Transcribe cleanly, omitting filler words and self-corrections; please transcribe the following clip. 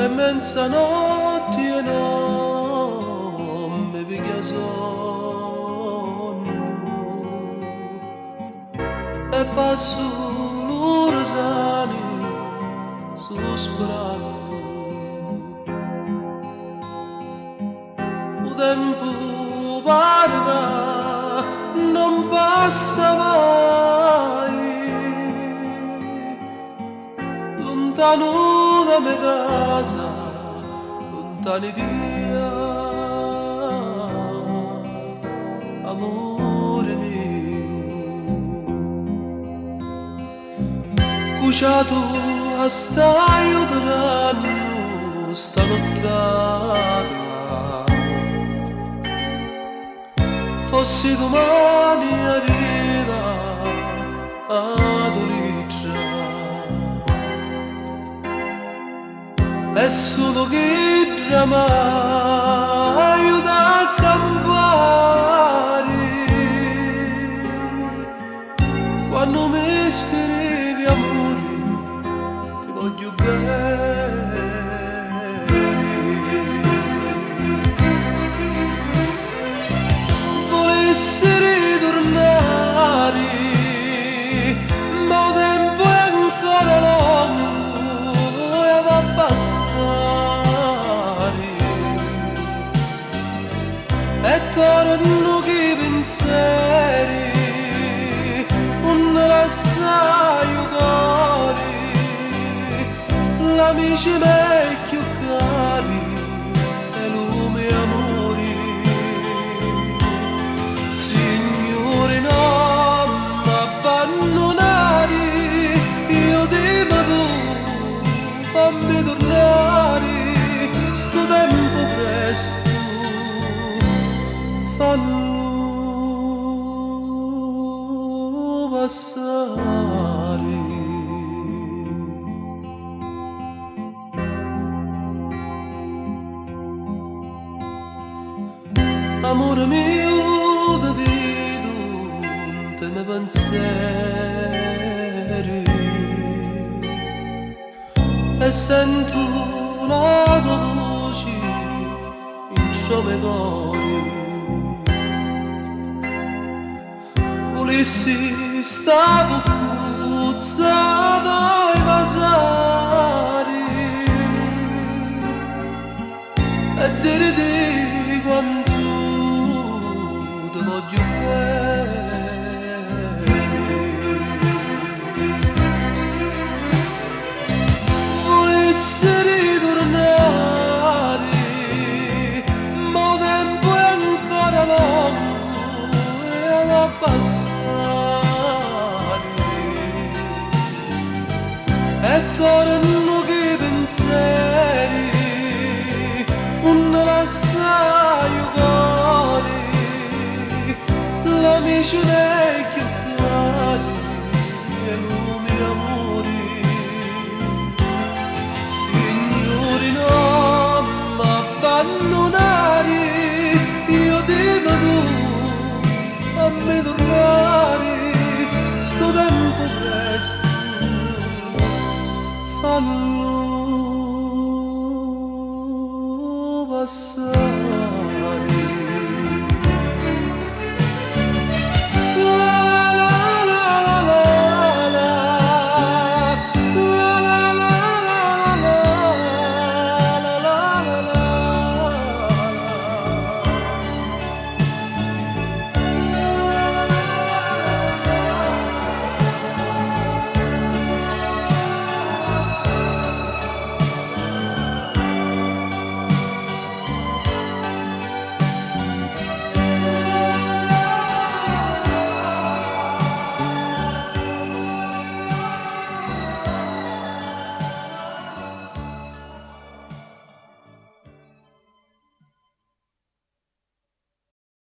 e mezzanotte e non mi piglia sonno e passo l'ore sani sospirando. Il tempo pare che non passa mai, lontano da me casa, lontani via, amore mio. Cuciato a staio d'anno stanottata, fossi domani arriva ad Oliccia. E solo chi mai da campare quando mi scrivi amore ti voglio bene. Volessi ritornare ma il tempo è ancora lungo e va passare e tornano che pensieri non lasciai i cuori, l'amici miei più cari e lume amori. Signore non m'abbandonare, io dico tu fammi tornare, sto tempo presto fallo passare. Amore mio ti vedo te miei pensieri e sento la tua voce in ciò miei cuori. Volessi stavo puzzato ai vasari e dire di quanto ti voglio bene. Volessi ritornare ma il tempo è ancora lungo e va passare e tornano che pensieri non lasciai i cuori, l'amici miei più cari e lumi amori. Signori non m'abbandonare, io dico tu fammi tornare, sto tempo presto fallo passare.